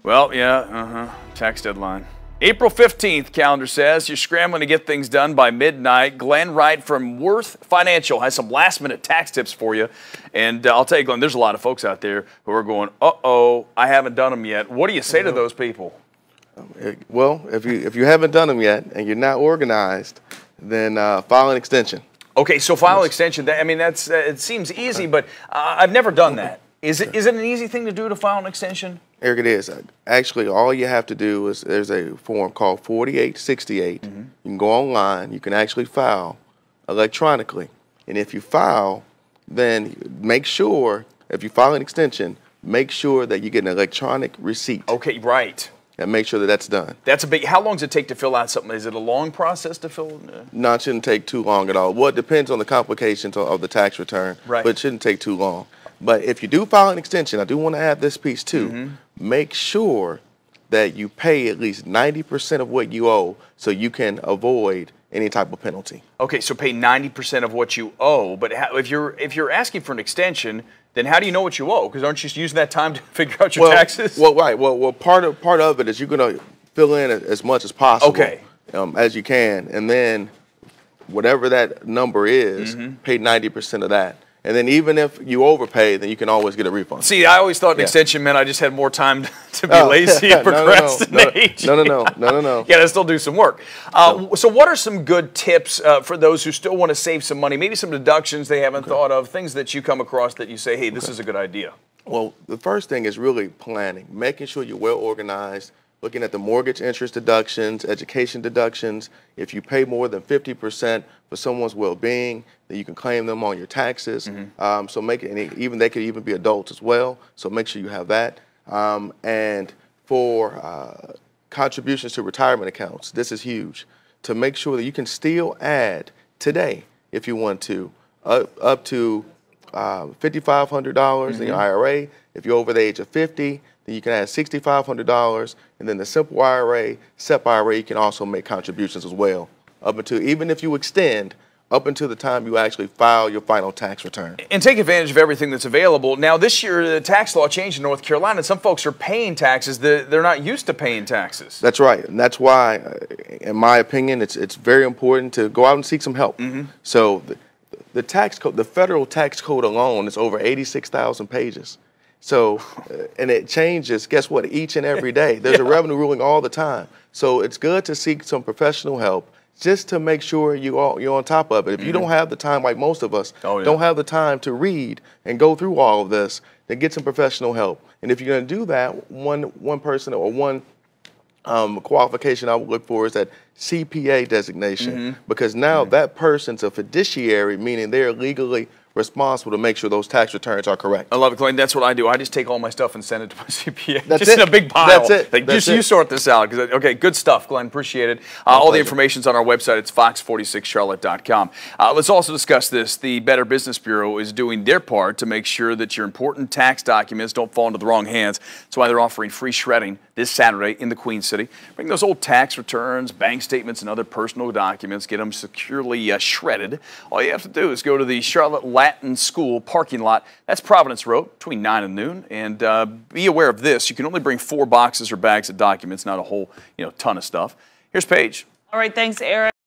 Well, yeah, tax deadline. April 15th, calendar says. You're scrambling to get things done by midnight. Glen, Wright from Worth Financial has some last-minute tax tips for you. And I'll tell you, Glenn, there's a lot of folks out there who are going, uh-oh, I haven't done them yet. What do you say to those people? Well, if you haven't done them yet and you're not organized, then file an extension. Okay, so file an extension. I mean, that's it seems easy, but I've never done that. Is it an easy thing to do to file an extension? Eric, it is. Actually, all you have to do is there's a form called 4868. You can go online. You can actually file electronically. And if you file, then make sure, if you file an extension, make sure that you get an electronic receipt. Okay, right. And make sure that that's done. That's a big. How long does it take to fill out something? Is it a long process to fill? No, it shouldn't take too long at all. Well, it depends on the complications of the tax return, right. But it shouldn't take too long. But if you do file an extension, I do want to add this piece too. Make sure that you pay at least 90% of what you owe so you can avoid any type of penalty. Okay, so pay 90% of what you owe. But if you're asking for an extension, then how do you know what you owe? Because aren't you just using that time to figure out your taxes? Well, right. Well, part of it is you're going to fill in as much as possible, okay, as you can, and then whatever that number is, pay 90% of that. And then even if you overpay, then you can always get a refund. See, I always thought an extension meant I just had more time to be lazy and procrastinate. No. You got to still do some work. So what are some good tips for those who still want to save some money? Maybe some deductions they haven't thought of, things that you come across that you say, hey, this is a good idea. Well, the first thing is really planning, making sure you're well organized, looking at the mortgage interest deductions, education deductions. If you pay more than 50% for someone's well-being, then you can claim them on your taxes. So make it, even they could even be adults as well. So make sure you have that. And for contributions to retirement accounts, this is huge. To make sure that you can still add today, if you want to, up to $5,500 in your IRA. If you're over the age of 50, then you can add $6,500, and then the simple IRA, SEP IRA, you can also make contributions as well, up until, even if you extend, up until the time you actually file your final tax return. And take advantage of everything that's available. Now, this year, the tax law changed in North Carolina, and some folks are paying taxes. They're not used to paying taxes. That's right, and that's why, in my opinion, it's very important to go out and seek some help. So the tax code, the federal tax code alone is over 86,000 pages. So, and it changes, guess what, each and every day. There's a revenue ruling all the time. So it's good to seek some professional help just to make sure you're on top of it. If you don't have the time, like most of us, don't have the time to read and go through all of this, then get some professional help. And if you're going to do that, one person or one qualification I would look for is that CPA designation, because now that person's a fiduciary, meaning they're legally responsible to make sure those tax returns are correct. I love it, Glenn. That's what I do. I just take all my stuff and send it to my CPA. That's just it. in a big pile. That's it. Like, That's you sort this out. Okay, good stuff, Glenn. Appreciate it. All the information's on our website. It's fox46charlotte.com. Let's also discuss this. The Better Business Bureau is doing their part to make sure that your important tax documents don't fall into the wrong hands. That's why they're offering free shredding this Saturday in the Queen City. Bring those old tax returns, bank statements, and other personal documents. Get them securely shredded. All you have to do is go to the Charlotte Latin School parking lot. That's Providence Road between 9 and noon. And be aware of this. You can only bring 4 boxes or bags of documents, not a whole ton of stuff. Here's Paige. All right, thanks, Eric.